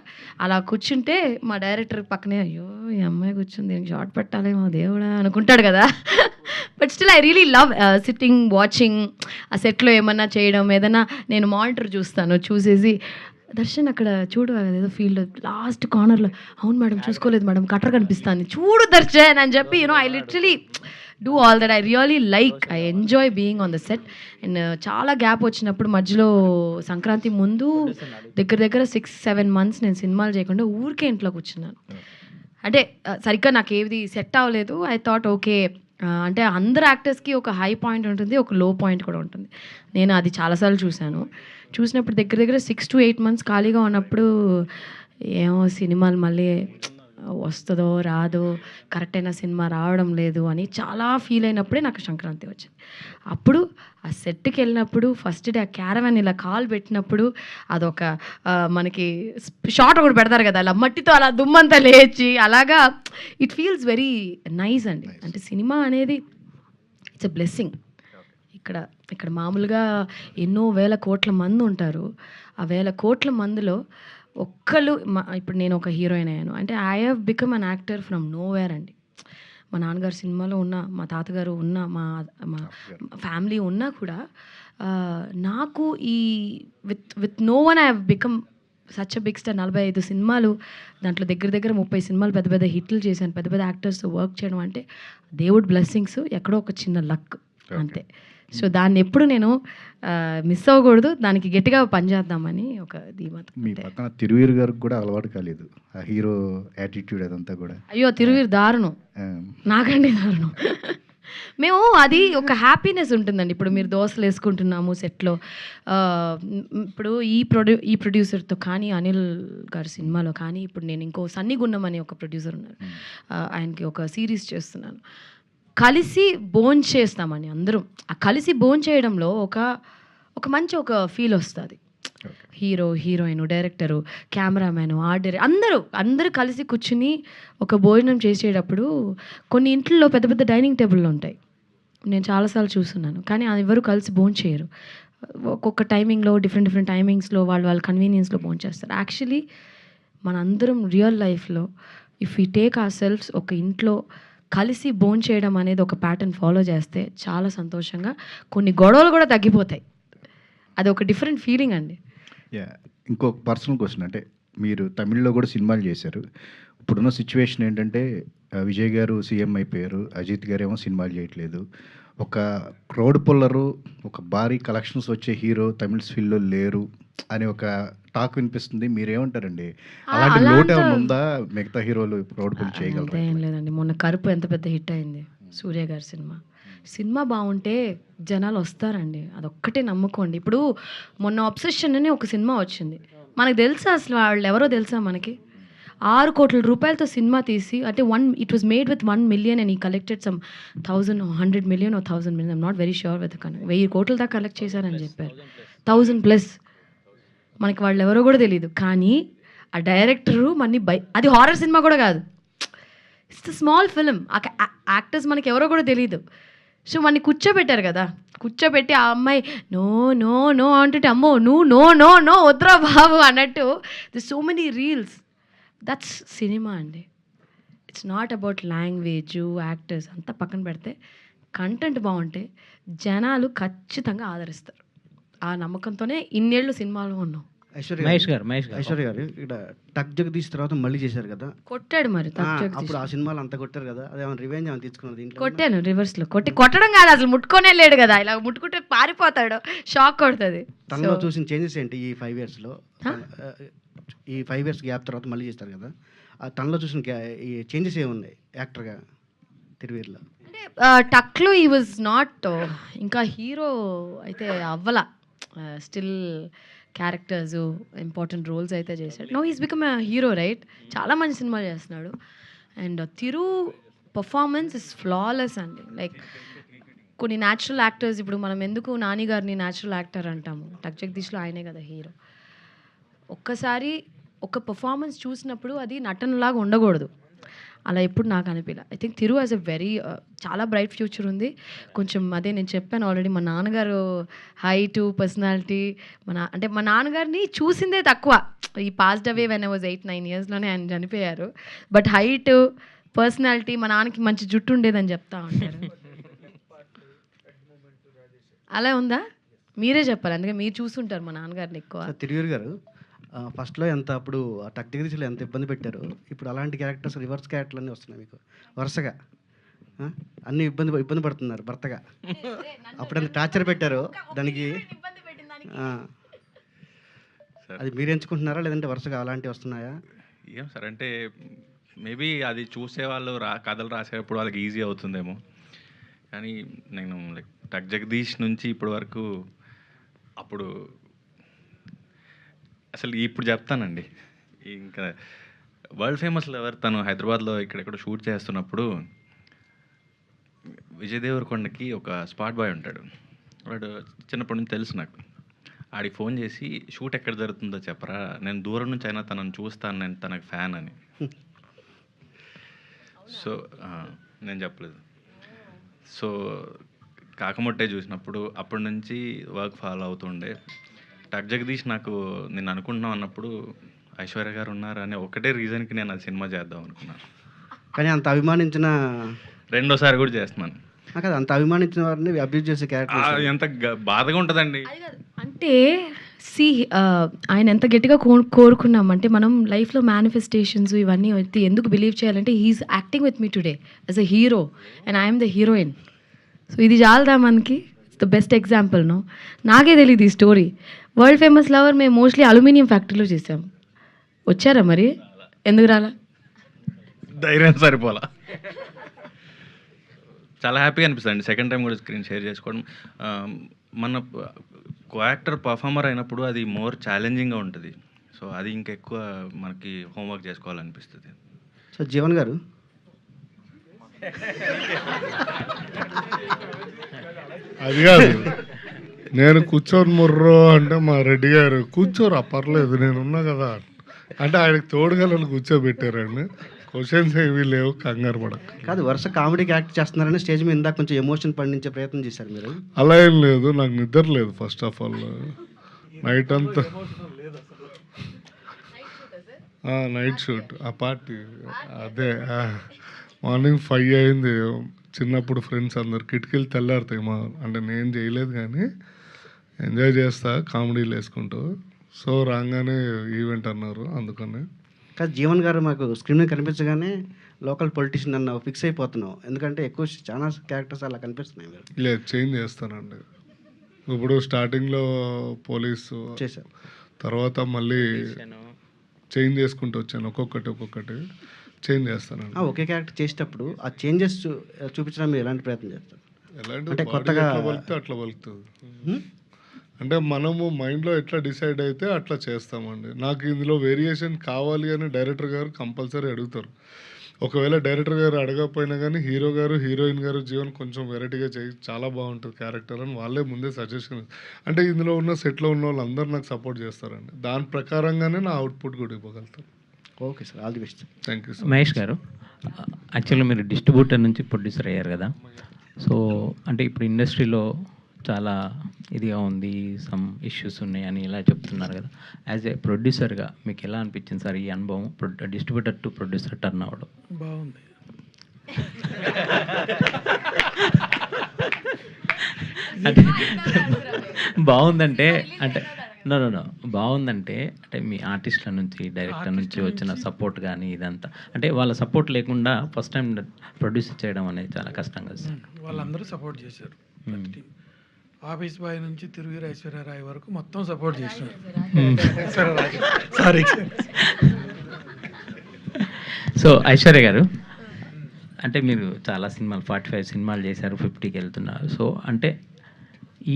అలా కూర్చుంటే మా డైరెక్టర్ పక్కనే, అయ్యో ఈ అమ్మాయి కూర్చుంది, దీనికి షార్ట్ పెట్టాలేమో దేవుడా అనుకుంటాడు కదా. But still I really love sitting watching. ఆ సెట్లో ఏమన్నా చేయడం, ఏదన్నా నేను మానిటర్ చూస్తాను, చూసేసి దర్శన్ అక్కడ చూడు అదేదో ఫీల్డ్ లాస్ట్ కార్నర్లో, అవును మేడం చూసుకోలేదు మేడం కట్టర్ కనిపిస్తుంది చూడు దర్శన్ అని చెప్పి I literally do all that. I really like, I enjoy being on the set. And చాలా గ్యాప్ వచ్చినప్పుడు మధ్యలో సంక్రాంతి ముందు దగ్గర 6-7 months నేను సినిమాలు చేయకుండా ఊరికే ఇంట్లో కూర్చున్నాను. అంటే సరిగ్గా నాకు ఏది సెట్ అవ్వలేదు. ఐ థాట్ ఓకే, అంటే అందరు యాక్టర్స్కి ఒక హై పాయింట్ ఉంటుంది, ఒక లో పాయింట్ కూడా ఉంటుంది. నేను అది చాలాసార్లు చూసినప్పుడు దగ్గర 6 to 8 months ఖాళీగా ఉన్నప్పుడు ఏమో సినిమాలు మళ్ళీ వస్తుందో రాదో, కరెక్ట్ అయిన సినిమా రావడం లేదు అని చాలా ఫీల్ అయినప్పుడే నాకు సంక్రాంతి వచ్చింది. అప్పుడు ఆ సెట్కి వెళ్ళినప్పుడు ఫస్ట్ డే ఆ క్యారవాన్ ఇలా కాలు పెట్టినప్పుడు అదొక మనకి షార్ట్ ఒకటి పెడతారు కదా, అలా మట్టితో అలా దుమ్మంతా లేచి అలాగా ఇట్ ఫీల్స్ వెరీ నైస్ అండి. అంటే సినిమా అనేది ఇట్స్ ఎ బ్లెస్సింగ్. ఇక్కడ మామూలుగా ఎన్నో వేల కోట్ల మంది ఉంటారు. ఆ వేల కోట్ల మందిలో ఒక్కళ్ళు ఇప్పుడు నేను ఒక హీరోయిన్ అయ్యాను అంటే I have become an actor from nowhere అండి. మా నాన్నగారు సినిమాలో ఉన్న, మా తాతగారు ఉన్న, మా ఫ్యామిలీ ఉన్నా కూడా నాకు ఈ with no one I have become such a big star. 45 సినిమాలు, దాంట్లో దగ్గర 30 సినిమాలు పెద్ద హిట్లు చేశాను, పెద్ద యాక్టర్స్తో వర్క్ చేయడం అంటే దేవుడి బ్లెస్సింగ్స్, ఎక్కడో ఒక చిన్న లక్ అంతే. సో దాన్ని ఎప్పుడు నేను మిస్ అవ్వకూడదు, దానికి గట్టిగా పనిచేద్దామని ఒక ధీమత. మీ పక్కన తిరువీరు గారికి కూడా అలవాటు కాలేదు ఆ హీరో యాటిట్యూడ్ అదంతా కూడా? అయ్యో తిరువీరు దారుణం, నాకండి దారుణం. మేము అది ఒక హ్యాపీనెస్ ఉంటుందండి. ఇప్పుడు మీరు దోశలు వేసుకుంటున్నాము సెట్లో, ఇప్పుడు ఈ ప్రొడ్యూసర్తో కానీ అనిల్ గారి సినిమాలో కానీ, ఇప్పుడు నేను ఇంకో సన్నీ గున్నం అనే ఒక ప్రొడ్యూసర్ ఉన్నారు, ఆయనకి ఒక సిరీస్ చేస్తున్నాను. కలిసి భోన్ చేస్తామని అందరం, ఆ కలిసి భోన్ చేయడంలో ఒక మంచి ఒక ఫీల్ వస్తుంది. Hero, heroine, director, cameraman, art director అందరూ కలిసి కూర్చుని ఒక భోజనం చేసేటప్పుడు కొన్ని ఇంట్లో పెద్ద డైనింగ్ టేబుల్లో ఉంటాయి, నేను చాలాసార్లు చూస్తున్నాను, కానీ అది ఎవరు కలిసి భోజనం చేయరు. ఒక్కొక్క టైమింగ్లో డిఫరెంట్ టైమింగ్స్లో వాళ్ళ కన్వీనియన్స్లో భోజనం చేస్తారు. యాక్చువల్లీ మనందరం రియల్ లైఫ్లో if you take our selves ఒక ఇంట్లో కలిసి భోజనం చేయడం అనేది ఒక ప్యాటర్న్ ఫాలో చేస్తే చాలా సంతోషంగా కొన్ని గొడవలు కూడా తగ్గిపోతాయి. అది ఒక డిఫరెంట్ ఫీలింగ్ అండి. ఇంకొక పర్సనల్ క్వశ్చన్, అంటే మీరు తమిళ్లో కూడా సినిమాలు చేశారు. ఇప్పుడున్న సిచ్యువేషన్ ఏంటంటే విజయ్ గారు సీఎం అయిపోయారు, అజిత్ గారు ఏమో సినిమాలు చేయట్లేదు. ఒక క్రౌడ్ పుల్లరు, ఒక భారీ కలెక్షన్స్ వచ్చే హీరో తమిళ్ ఫీల్డ్లో లేరు అని ఒక టాక్ వినిపిస్తుంది. మీరేమంటారండి? అలాంటి లోటు ఏమైనా ఉందా? మిగతా హీరోలు ప్రౌడ్‌ఫుల్ అంతే చేయగలరా? ఏం లేదండి. మొన్న 'కరుపు' ఎంత పెద్ద హిట్ అయింది. సూర్య గారి సినిమా. సినిమా బావుంటే జనాలు వస్తారండి. అదొక్కటే నమ్ముకోండి. ఇప్పుడు మొన్న 'అబ్సెషన్' అని ఒక సినిమా వచ్చింది. మనకు తెలుసా అసలు వాళ్ళెవరో తెలుసా మనకి? 6 కోట్ల రూపాయలతో సినిమా తీసి అంటే it was made with 1 million and he collected some 1000 100 million or 1000 million. I am not very sure with 1000 కోట్ల దాకా కలెక్ట్ చేశారని చెప్పారు. 1000+. మనకి వాళ్ళెవరో కూడా తెలీదు. కానీ ఆ డైరెక్టరు అది హారర్ సినిమా కూడా కాదు. It's a small film. Actors మనకి ఎవరో కూడా తెలీదు. సో మనని కూర్చోబెట్టారు కదా, కూర్చోబెట్టి ఆ అమ్మాయి నో నో నో అంటుంటే అమ్మో నువ్వు నో నో నో వద్దురా బాబు అన్నట్టు the so many reels. That's cinema అండి. It's not about language, actors అంతా పక్కన పెడితే కంటెంట్ బాగుంటే జనాలు ఖచ్చితంగా ఆదరిస్తారు. ఆ నమ్మకంతోనే ఇన్నేళ్ళు సినిమాలో ఉన్నాం. మహేష్ గారు ఇక్కడ టక్ జగదీష్ తర్వాత మళ్ళీ చేశారు కదా, కొట్టాడు మరి అప్పుడు ఆ సినిమాలు అంతా కొట్టారు కదా, అదేమన్నా రివెంజ్ ఏమైనా తీసుకున్నారు దీంట్లో? కొట్టాను రివర్స్లో. కొట్టడం కాదు, అసలు ముట్టుకొనే లేడు కదా, ఇలా ముట్టుకుంటే పారిపోతాడు, షాక్ కొడుతుంది. తనలో చూసిన చేంజెస్ ఏంటి ఈ 5 yearsలో? ఈ 5 years గ్యాప్ తర్వాత మళ్ళీ చేస్తారు కదా, తనలో చూసిన ఈ చేంజెస్ ఏమున్నాయి యాక్టర్గా తిరువీరులో? అంటే టక్లో ఈ వాజ్ నాట్ ఇంకా హీరో అయితే అవ్వల, స్టిల్ క్యారెక్టర్స్ ఇంపార్టెంట్ రోల్స్ అయితే చేశాడు. No he's become hero right. చాలా మంచి సినిమాలు చేస్తున్నాడు. And Thiru performance is flawless అండి. లైక్ కొన్ని న్యాచురల్ యాక్టర్స్, ఇప్పుడు మనం ఎందుకు నాని గారిని న్యాచురల్ యాక్టర్ అంటాము, టక్ జగదీష్లో ఆయనే కదా హీరో. ఒక్కసారి ఒక పర్ఫార్మెన్స్ చూసినప్పుడు అది నటనలాగా ఉండకూడదు, అలా ఎప్పుడు నాకు అనిపించలే. I think Thiru as a very చాలా బ్రైట్ ఫ్యూచర్ ఉంది. కొంచెం అదే నేను చెప్పాను ఆల్రెడీ, మా నాన్నగారు హైటు పర్సనాలిటీ, అంటే మా నాన్నగారిని చూసిందే తక్కువ. ఈ passed away when I was 8-9 yearsలోనే ఆయన చనిపోయారు. బట్ హైట్ పర్సనాలిటీ, మా నాన్నకి మంచి జుట్టు ఉండేదని చెప్తా ఉంటారు. అలా ఉందా? మీరే చెప్పాలి, అందుకే మీరు చూసుంటారు మా నాన్నగారిని ఎక్కువ. తిరువీరు గారు ఫస్ట్లో ఎంత అప్పుడు ఆ టక్ జగదీష్లో ఎంత ఇబ్బంది పెట్టారు, ఇప్పుడు అలాంటి క్యారెక్టర్స్ రివర్స్ క్యారెక్టర్లు అన్నీ వస్తున్నాయి మీకు వరుసగా. అన్నీ ఇబ్బంది పడుతున్నారు భర్తగా. అప్పుడు అంత టార్చర్ పెట్టారు దానికి, అది మీరు ఎంచుకుంటున్నారా లేదంటే వరుసగా అలాంటివి వస్తున్నాయా? ఏం సార్ అంటే మేబీ అది చూసేవాళ్ళు కథలు రాసేటప్పుడు వాళ్ళకి ఈజీ అవుతుందేమో, కానీ నేను లైక్ టక్ జగదీష్ నుంచి ఇప్పటి వరకు అప్పుడు అసలు ఇప్పుడు చెప్తానండి, ఇంకా వరల్డ్ ఫేమస్ లెవర్ తను హైదరాబాద్లో ఇక్కడెక్కడ షూట్ చేస్తున్నప్పుడు విజయ్ దేవరకొండకి ఒక స్పాట్ బాయ్ ఉంటాడు. వాడు చిన్నప్పటి నుంచి తెలుసు నాకు. ఆడికి ఫోన్ చేసి షూట్ ఎక్కడ జరుగుతుందో చెప్పరా, నేను దూరం నుంచి అయినా తనను చూస్తాను, నేను తనకు ఫ్యాన్ అని. సో నేను చెప్పలేదు. సో కాకమొట్టే చూసినప్పుడు అప్పటి నుంచి వర్క్ ఫాలో అవుతుండే. టక్ జగదీష్ నాకు నేను అనుకుంటున్నాం అన్నప్పుడు ఐశ్వర్య గారు ఉన్నారు అనే ఒకటే రీజన్కి నేను ఆ సినిమా చేద్దాం అనుకున్నాను. కానీ అంత అభిమానించిన రెండోసారి కూడా చేస్తున్నాను కదా, అంత అభిమానించిన వారిని అబ్యూజ్ చేసే క్యారెక్టర్ ఎంత బాధగా ఉంటుందండి. అంటే ఆయన ఎంత గట్టిగా కోరుకున్నామంటే, మనం లైఫ్లో మేనిఫెస్టేషన్స్ ఇవన్నీ వచ్చి ఎందుకు బిలీవ్ చేయాలంటే he's acting with me today as a hero and I'm the heroine. So ఇది చాలదా మనకి? It's the best example. No, నాకే తెలియదు ఈ స్టోరీ. వరల్డ్ ఫేమస్ లవర్ మేము మోస్ట్లీ అల్యూమినియం ఫ్యాక్టరీలో చేసాం. వచ్చారా మరి? ఎందుకు రాలా? ధైర్యం సరిపోలా. చాలా హ్యాపీగా అనిపిస్తుంది సెకండ్ టైం కూడా స్క్రీన్ షేర్ చేసుకోవడం. మన కో యాక్టర్ పర్ఫార్మర్ అయినప్పుడు అది మోర్ ఛాలెంజింగ్గా ఉంటుంది. సో అది ఇంకెక్కువ మనకి హోంవర్క్ చేసుకోవాలనిపిస్తుంది. సో జీవన్ గారు, అది కాదు, నేను కూర్చొని ముర్రో అంటే మా రెడ్డి గారు కూర్చోరా పర్లేదు నేనున్నా కదా అంటే ఆయనకు తోడుగలను కూర్చోబెట్టారండి. క్వశ్చన్స్ ఏమీ లేవు, కంగారు పడక. కాదు వరుస కామెడీకి యాక్ట్ చేస్తున్నారని స్టేజ్ మీద ఇందాక కొంచెం ఎమోషన్ పండించే ప్రయత్నం చేశారు మీరు. అలా ఏం లేదు, నాకు నిద్ర లేదు ఫస్ట్ ఆఫ్ ఆల్. నైట్ అంతా నైట్ షూట్ ఆ పార్టీ అదే మార్నింగ్ 5 అయింది. చిన్నప్పుడు ఫ్రెండ్స్ అందరు కిటికీలు తెల్లారుతాయి మా, అంటే నేను చేయలేదు కానీ ఎంజాయ్ చేస్తా కామెడీలు వేసుకుంటూ. సో రాగానే ఈవెంట్ అన్నారు అందుకని. కాదు జీవన్ గారు మాకు స్క్రీన్ మీద కనిపించగానే లోకల్ పొలిటీషియన్ అన్న ఫిక్స్ అయిపోతున్నాం, ఎందుకంటే ఎక్కువ చాలా క్యారెక్టర్స్ అలా కనిపిస్తున్నాయి. మీరు లేదు చేంజ్ చేస్తానండి. ఇప్పుడు స్టార్టింగ్లో పోలీసు చేశారు, తర్వాత మళ్ళీ చేంజ్ చేసుకుంటూ వచ్చాను, ఒక్కొక్కటి చేంజ్ చేస్తానండి. ఒకే క్యారెక్టర్ చేసేటప్పుడు ఆ చేంజెస్ చూపించడం మీరు ఎలాంటి ప్రయత్నం చేస్తారు? ఎలాంటి అంటే body కొత్తగా ఎట్లా పలికితే అట్లా పలుకుతుంది. అంటే మనము మైండ్లో ఎట్లా డిసైడ్ అయితే అట్లా చేస్తామండి. నాకు ఇందులో వేరియేషన్ కావాలి అని డైరెక్టర్ గారు కంపల్సరీ అడుగుతారు. ఒకవేళ డైరెక్టర్ గారు అడగకపోయినా కానీ హీరో గారు, హీరోయిన్ గారు జీవన్ కొంచెం వెరైటీగా చేయి, చాలా బాగుంటుంది క్యారెక్టర్ అని వాళ్ళే ముందే సజెషన్. అంటే ఇందులో ఉన్న సెట్లో ఉన్న వాళ్ళందరూ నాకు సపోర్ట్ చేస్తారండి. దాని ప్రకారంగానే నా అవుట్పుట్ కూడా ఇవ్వగలుగుతాను. Okay sir, all the best. Thank you. Mahesh garu, యాక్చువల్గా మీరు డిస్ట్రిబ్యూటర్ నుంచి ప్రొడ్యూసర్ అయ్యారు కదా. సో అంటే ఇప్పుడు ఇండస్ట్రీలో చాలా ఇదిగా ఉంది, సమ్ ఇష్యూస్ ఉన్నాయి అని ఇలా చెప్తున్నారు కదా. యాజ్ ఏ ప్రొడ్యూసర్గా మీకు ఎలా అనిపించింది సార్ ఈ అనుభవం, డిస్ట్రిబ్యూటర్ టు ప్రొడ్యూసర్ టర్న్ అవ్వడం? బాగుంది. అంటే బాగుందంటే అంటే నో బాగుందంటే అంటే మీ ఆర్టిస్ట్ల నుంచి, డైరెక్టర్ నుంచి వచ్చిన సపోర్ట్ కానీ ఇదంతా, అంటే వాళ్ళ సపోర్ట్ లేకుండా ఫస్ట్ టైం ప్రొడ్యూస్ చేయడం అనేది చాలా కష్టం కదా సార్. వాళ్ళందరూ సపోర్ట్ చేశారు. ఆఫీస్ బాయ్ నుంచి తిరుగిరి ఐశ్వర్యరాయ్ వరకు మొత్తం సపోర్ట్ చేసినారు. సారీ. సో ఐశ్వర్య గారు, అంటే మీరు చాలా సినిమాలు 45 సినిమాలు చేశారు, 50కి వెళ్తున్నారు. సో అంటే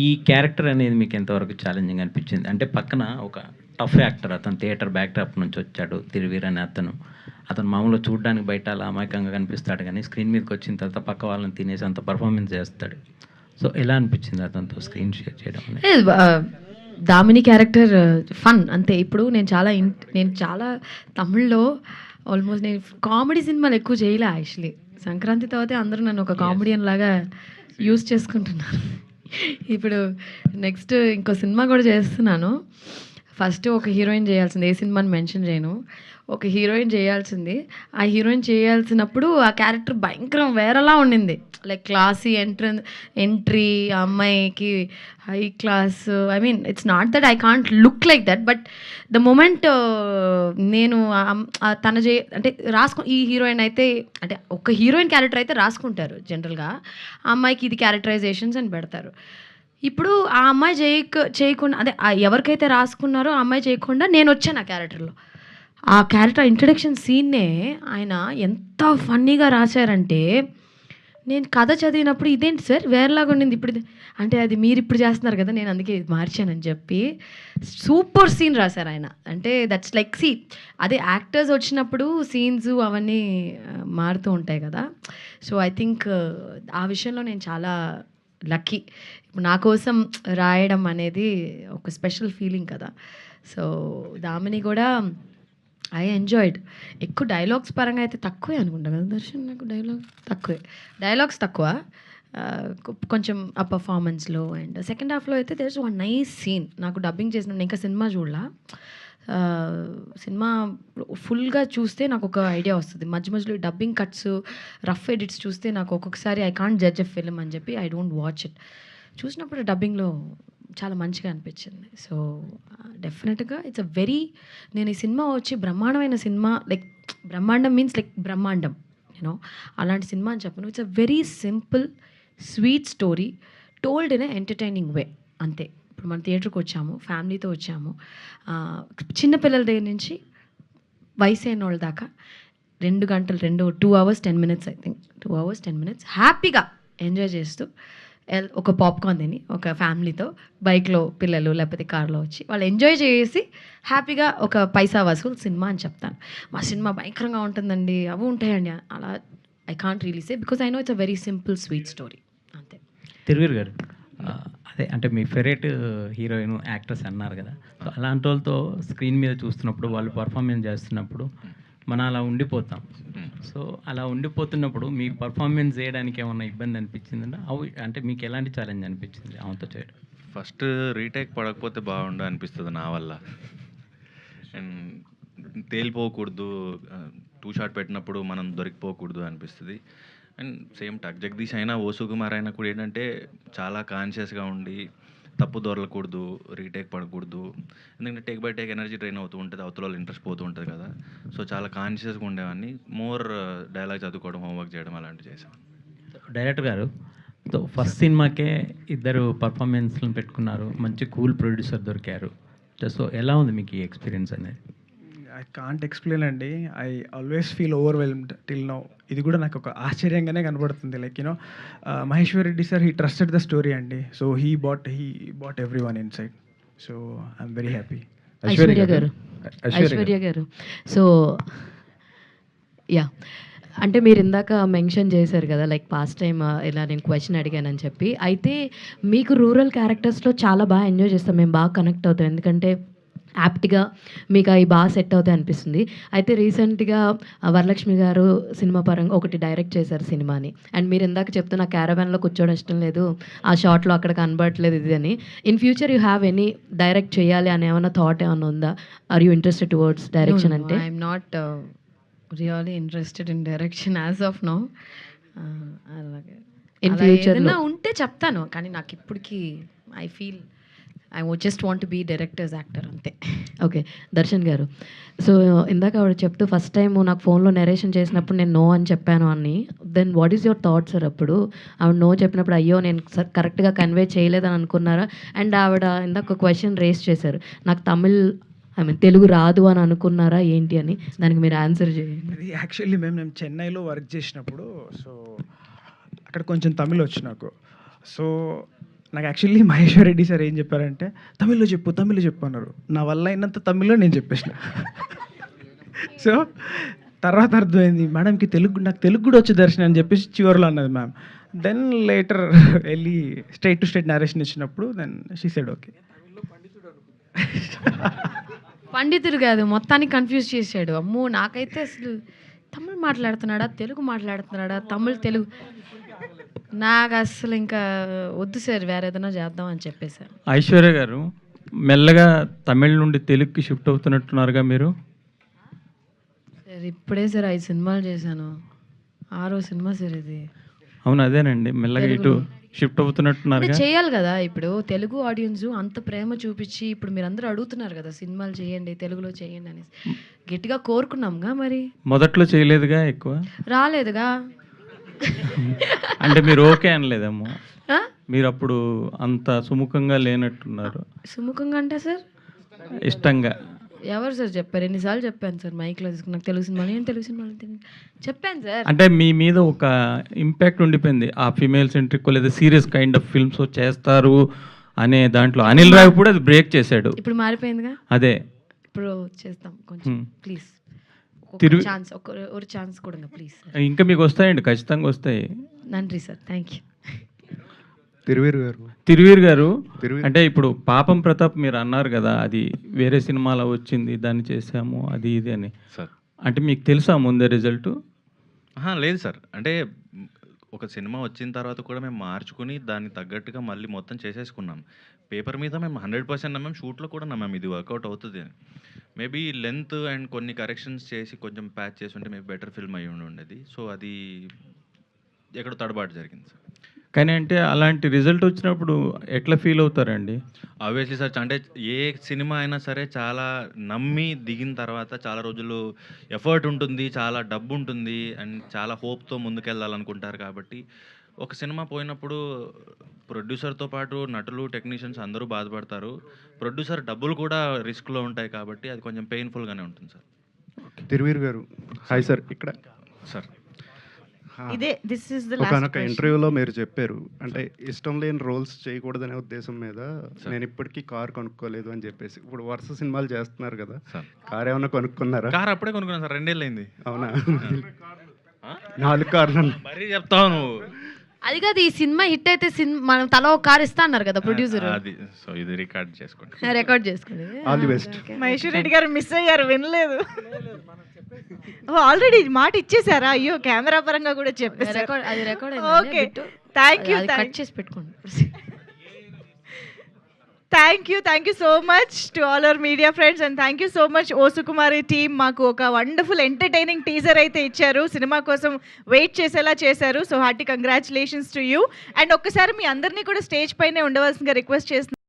ఈ క్యారెక్టర్ అనేది మీకు ఎంతవరకు ఛాలెంజింగ్ అనిపించింది? అంటే పక్కన ఒక టఫ్ యాక్టర్, అతను థియేటర్ బ్యాక్డ్రాప్ నుంచి వచ్చాడు, తిరువీర్ అనే అతను మామూలుగా చూడడానికి బయట అలా అమాయకంగా కనిపిస్తాడు, కానీ స్క్రీన్ మీదకి వచ్చిన తర్వాత పక్క వాళ్ళని తినేసి అంత పర్ఫార్మెన్స్ చేస్తాడు. సో ఎలా అనిపించింది అతనితో స్క్రీన్ షేర్ చేయడం అనేది? దామిని క్యారెక్టర్ ఫన్ అంతే. ఇప్పుడు నేను చాలా తమిళ్లో ఆల్మోస్ట్ నేను కామెడీ సినిమాలు ఎక్కువ చేయలే యాక్చువల్లీ. సంక్రాంతి తర్వాతే అందరూ నన్ను ఒక కామెడియన్ లాగా యూజ్ చేసుకుంటున్నారు. ఇప్పుడు నెక్స్ట్ ఇంకో సినిమా కూడా చేస్తున్నాను. ఫస్ట్ ఒక హీరోయిన్ చేయాల్సింది, ఏ సినిమాని మెన్షన్ చేయను, ఒక హీరోయిన్ చేయాల్సింది. ఆ హీరోయిన్ చేయాల్సినప్పుడు ఆ క్యారెక్టర్ భయంకరం వేరేలా ఉండింది. లైక్ క్లాసీ ఎంట్రీ, ఆ అమ్మాయికి high class. I mean it's not that I can't look like that, but the moment నేను అంటే ఈ హీరోయిన్ అయితే, అంటే ఒక హీరోయిన్ క్యారెక్టర్ అయితే రాసుకుంటారు జనరల్గా, ఆ అమ్మాయికి ఇది క్యారెక్టరైజేషన్స్ అని పెడతారు. ఇప్పుడు ఆ అమ్మాయి చేయకుండా, అదే ఎవరికైతే రాసుకున్నారో ఆ అమ్మాయి చేయకుండా నేను వచ్చాను ఆ క్యారెక్టర్లో. ఆ క్యారెక్టర్ ఇంట్రడక్షన్ సీన్నే ఆయన ఎంత ఫన్నీగా రాశారంటే, నేను కథ చదివినప్పుడు ఇదేంటి సార్ వేరేలాగా ఉండింది ఇప్పుడు అంటే, అది మీరు ఇప్పుడు చేస్తున్నారు కదా, నేను అందుకే మార్చానని చెప్పి సూపర్ సీన్ రాశారు ఆయన. అంటే దట్స్ లైక్ అదే యాక్టర్స్ వచ్చినప్పుడు సీన్స్ అవన్నీ మారుతూ ఉంటాయి కదా. సో ఐ థింక్ ఆ విషయంలో నేను చాలా లక్కీ. ఇప్పుడు నా కోసం రాయడం అనేది ఒక స్పెషల్ ఫీలింగ్ కదా. సో దామిని కూడా ఐ ఎంజాయ్డ్. ఎక్కువ డైలాగ్స్ పరంగా అయితే తక్కువే అనుకుంటా కదా దర్శన్, నాకు డైలాగ్స్ తక్కువ, కొంచెం ఆ పర్ఫార్మెన్స్లో. అండ్ సెకండ్ హాఫ్లో అయితే there is one nice scene. నాకు డబ్బింగ్ చేసిన ఇంకా సినిమా చూడలా, సినిమా ఫుల్గా చూస్తే నాకు ఒక ఐడియా వస్తుంది. మధ్యలో డబ్బింగ్ కట్స్, రఫ్ ఎడిట్స్ చూస్తే నాకు ఒక్కొక్కసారి I can't judge a film అని చెప్పి ఐ డోంట్ వాచ్ ఇట్. చూసినప్పుడు డబ్బింగ్లో చాలా మంచిగా అనిపించింది. సో డెఫినెట్గా ఇట్స్ నేను ఈ సినిమా వచ్చి బ్రహ్మాండమైన సినిమా, లైక్ బ్రహ్మాండం మీన్స్ లైక్ బ్రహ్మాండం, యూనో అలాంటి సినిమా అని చెప్పను. It's a very simple sweet story told in a entertaining way అంతే. ఇప్పుడు మన థియేటర్కి వచ్చాము, ఫ్యామిలీతో వచ్చాము, చిన్నపిల్లల దగ్గర నుంచి వయసు అయిన వాళ్ళ దాకా 2 గంటలు 2 hours 10 minutes I think 2 hours 10 minutes హ్యాపీగా ఎంజాయ్ చేస్తూ ఒక పాప్కార్న్ తిని ఒక ఫ్యామిలీతో బైక్లో పిల్లలు లేకపోతే కార్లో వచ్చి వాళ్ళు ఎంజాయ్ చేసి హ్యాపీగా ఒక పైసా వసూలు సినిమా అని చెప్తాను. మా సినిమా భయంకరంగా ఉంటుందండి, అవి ఉంటాయండి అలా I can't really say, because I know it's a very simple sweet story అంతే. తిరువీర్ గారు, అదే అంటే మీ ఫేవరెట్ హీరోయిన్ యాక్ట్రెస్ అన్నారు కదా, సో అలాంటి వాళ్ళతో స్క్రీన్ మీద చూస్తున్నప్పుడు వాళ్ళు పర్ఫార్మెన్స్ చేస్తున్నప్పుడు మనం అలా ఉండిపోతాం. సో అలా ఉండిపోతున్నప్పుడు మీ పర్ఫార్మెన్స్ చేయడానికి ఏమన్నా ఇబ్బంది అనిపించిందా? అంటే మీకు ఎలాంటి ఛాలెంజ్ అనిపించింది ఆమెతో చేయడం? ఫస్ట్ రీటేక్ పడకపోతే బాగుండు అనిపిస్తుంది నా వల్ల. అండ్ తేలిపోకూడదు, 2 షాట్ పెట్టినప్పుడు మనం దొరికిపోకూడదు అనిపిస్తుంది. అండ్ సేమ్ టక్ జగదీష్ అయినా ఓ సుకుమార్ అయినా కూడా ఏంటంటే చాలా కాన్షియస్గా ఉండి తప్పు దొరకకూడదు, రీటేక్ పడకూడదు. ఎందుకంటే take bye take energy drain అవుతూ ఉంటుంది, అవతల వాళ్ళు ఇంట్రెస్ట్ పోతూ ఉంటుంది కదా. సో చాలా కాన్షియస్గా ఉండేవాడిని. మోర్ డైలాగ్ చదువుకోవడం, హోంవర్క్ చేయడం అలాంటివి చేసాం. డైరెక్టర్ గారు, సో ఫస్ట్ సినిమాకే 2 పర్ఫార్మెన్స్లను పెట్టుకున్నారు, మంచి కూల్ ప్రొడ్యూసర్ దొరికారు. సో ఎలా ఉంది మీకు ఈ ఎక్స్పీరియన్స్ అనేది? ఐ కాంట్ ఎక్స్ప్లెయిన్ అండి. I always feel overwhelmed till now. ఇది కూడా నాకు ఒక ఆశ్చర్యంగానే కనబడుతుంది. Like you know Maheshwar Reddy sir he trusted the story అండి. So he bought everyone inside. So I'm very happy. Aishwarya garu so yeah, అంటే మీరు ఇందాక మెన్షన్ చేశారు కదా లైక్ పాస్ట్ టైం ఇలా నేను క్వశ్చన్ అడిగానని చెప్పి. అయితే మీకు రూరల్ క్యారెక్టర్స్లో చాలా బాగా ఎంజాయ్ చేస్తాం, మేము బాగా కనెక్ట్ అవుతాం, ఎందుకంటే యాప్ట్గా మీకు అవి బాగా సెట్ అవుతాయి అనిపిస్తుంది. అయితే రీసెంట్గా వరలక్ష్మి గారు సినిమా పరంగా ఒకటి డైరెక్ట్ చేశారు సినిమాని. అండ్ మీరు ఇందాక చెప్తున్న క్యారవాన్లో కూర్చోవడం ఇష్టం లేదు, ఆ షార్ట్లో అక్కడ కనబడట్లేదు ఇది అని. In future you have any direct చేయాలి అని ఏమైనా థాట్ ఏమైనా ఉందా? Are you interested towards direction? అంటే I'm not really interested in direction as of now. అలాగే ఇన్ ఫ్యూచర్ ఉంటే చెప్తాను, కానీ నాకు ఇప్పటికి I feel I just want be directors actor అంతే. ఓకే, దర్శన్ గారు, సో ఇందాక ఆవిడ చెప్తూ ఫస్ట్ టైం నాకు ఫోన్లో నెరేషన్ చేసినప్పుడు నేను నో అని చెప్పాను అని. Then what is your thought sir? అప్పుడు ఆవిడ నో చెప్పినప్పుడు అయ్యో నేను కరెక్ట్గా కన్వే చేయలేదని అనుకున్నారా? అండ్ ఆవిడ ఇందాక క్వశ్చన్ రేస్ చేశారు, నాకు తెలుగు రాదు అని అనుకున్నారా ఏంటి అని, దానికి మీరు ఆన్సర్ చేయండి. ఇది యాక్చువల్లీ మేము చెన్నైలో వర్క్ చేసినప్పుడు సో అక్కడ కొంచెం తమిళ్ వచ్చు నాకు. సో నాకు యాక్చువల్లీ మహేశ్వర్ రెడ్డి సార్ ఏం చెప్పారంటే తమిళ్లో చెప్పు అన్నారు. నా వల్ల అయినంత తమిళ్లో నేను చెప్పేసిన. సో తర్వాత అర్థమైంది మేడంకి నాకు తెలుగు కూడా వచ్చి దర్శనం అని చెప్పేసి చివరిలో అన్నది మ్యామ్. దెన్ లేటర్ వెళ్ళి స్ట్రైట్ టు స్ట్రైట్ నరేషన్ ఇచ్చినప్పుడు దెన్ షీ సెడ్ ఓకే. పండితుడు కాదు, మొత్తానికి కన్ఫ్యూజ్ చేశాడు. అమ్మో, నాకైతే అసలు తమిళ్ మాట్లాడుతున్నాడా తెలుగు మాట్లాడుతున్నాడా తెలుగు నాకు అసలు ఇంకా వద్దు సార్, వేరే ఏదైనా చేద్దాం అని చెప్పేశారు. ఐశ్వర్య గారు మెల్లగా తమిళ్ నుండి తెలుగుకి షిఫ్ట్ అవుతున్నట్టున్నారుగా మీరు? సార్ ఇప్పుడే సార్ 5 సినిమాలు చేశాను, 6వ సినిమా సార్ ఇది. అవును అదేనండి, మెల్లగా ఇటు షిఫ్ట్ అవుతున్నట్టున్నారు. చేయాలి కదా, ఇప్పుడు తెలుగు ఆడియన్స్ అంత ప్రేమ చూపించి ఇప్పుడు మీరు అందరూ అడుగుతున్నారు కదా సినిమాలు చేయండి తెలుగులో చేయండి అనేసి, గట్టిగా కోరుకున్నాంగా. మరి మొదట్లో చేయలేదుగా, ఎక్కువ రాలేదుగా. అంటే మీరు ఓకే అనలేదమ్మా? మీరు అప్పుడు అంత సుముఖంగా లేనట్టున్నారు. సుముఖంగా అంటే సార్ ఇష్టంగా ఎవరు సార్ చెప్పారు? ఎన్నిసార్లు చెప్పాను సార్ మైక్లో తీసుకుని, నాకు తెలుగు సినిమాలు చెప్పాను సార్. అంటే మీ మీద ఒక ఇంపాక్ట్ ఉండిపోయింది, ఆ ఫీమేల్ సెంట్రిక్ లేదా సీరియస్ కైండ్ ఆఫ్ ఫిల్మ్స్ చేస్తారు అనే దాంట్లో. అనిల్ రావు కూడా అది బ్రేక్ చేశాడు. ఇప్పుడు మారిపోయిందిగా, అదే ఇప్పుడు చేస్తాం కొంచెం ప్లీజ్. ఛాన్స్ కూడా ప్లీజ్. ఇంకా మీకు వస్తాయండి, ఖచ్చితంగా వస్తాయి. నండి సార్, థ్యాంక్ యూ. తిరువీర్ గారు అంటే ఇప్పుడు పాపం ప్రతాప్ మీరు అన్నారు కదా, అది వేరే సినిమాలో వచ్చింది, దాన్ని చేసాము అది ఇది అని సార్. అంటే మీకు తెలుసా ముందే రిజల్ట్? లేదు సార్, అంటే ఒక సినిమా వచ్చిన తర్వాత కూడా మేము మార్చుకుని దాన్ని తగ్గట్టుగా మళ్ళీ మొత్తం చేసేసుకున్నాం. పేపర్ మీద మేము 100% నమ్మాం, షూట్లో కూడా నమ్మాం ఇది వర్కౌట్ అవుతుంది అని. మేబీ లెంత్ అండ్ కొన్ని కరెక్షన్స్ చేసి కొంచెం ప్యాచ్ చేసి ఉంటే మేబీ బెటర్ ఫిల్మ్ అయ్యి ఉండేది. సో అది ఎక్కడో తడబాటు జరిగింది సార్. కానీ అంటే అలాంటి రిజల్ట్ వచ్చినప్పుడు ఎట్లా ఫీల్ అవుతారండి? ఆబ్వియస్లీ సార్, అంటే ఏ సినిమా అయినా సరే చాలా నమ్మి దిగిన తర్వాత చాలా రోజులు ఎఫర్ట్ ఉంటుంది, చాలా డబ్బు ఉంటుంది అండ్ చాలా హోప్తో ముందుకెళ్ళాలనుకుంటారు. కాబట్టి ఒక సినిమా పోయినప్పుడు ప్రొడ్యూసర్తో పాటు నటులు టెక్నీషియన్స్ అందరూ బాధపడతారు. ప్రొడ్యూసర్ డబ్బులు కూడా రిస్క్లో ఉంటాయి కాబట్టి అది కొంచెం పెయిన్ఫుల్గానే ఉంటుంది సార్. తిరువీర్ గారు హాయ్ సార్. ఇక్కడ సార్ ఒకనొక ఇంటర్వ్యూలో మీరు చెప్పారు, అంటే ఇష్టం లేని రోల్స్ చేయకూడదనే ఉద్దేశం మీద నేను ఇప్పటికీ కార్ కొనుక్కోలేదు అని చెప్పేసి. ఇప్పుడు వరుస సినిమాలు చేస్తున్నారు కదా, కార్ ఏమన్నా కొనుక్కున్నారా? కార్ అప్పుడే కొనుక్కున్నాను సార్, 2 ఏళ్ళు అయింది. అవునా? 4 కార్లు మరీ చెప్తాను. అది కాదు, ఈ సినిమా హిట్ అయితే మనం తల ఒక కార్ ఇస్తా అన్నారు కదా ప్రొడ్యూసర్. అది సో ఇది రికార్డ్ చేసుకోండి. All the best. Maheshwar Reddy గారు మిస్ అయ్యారు, వినలేదు. ఆల్రెడీ మాట ఇచ్చేసారా? అయ్యో, కెమెరా పరంగా కూడా చెప్పేసారు. అది record. Okay, thank you. Cut చేసి పెట్టుకోండి. Thank you so much to all our media friends and thank you so much O Sukumari team. మాకు ఒక వండర్ఫుల్ ఎంటర్టైనింగ్ టీజర్ అయితే ఇచ్చారు, సినిమా కోసం వెయిట్ చేసేలా చేశారు. So hearty congratulations to you. And ఒక్కసారి మీ అందరినీ కూడా స్టేజ్ పైనే ఉండవలసిందిగా రిక్వెస్ట్ చేస్తున్నాను.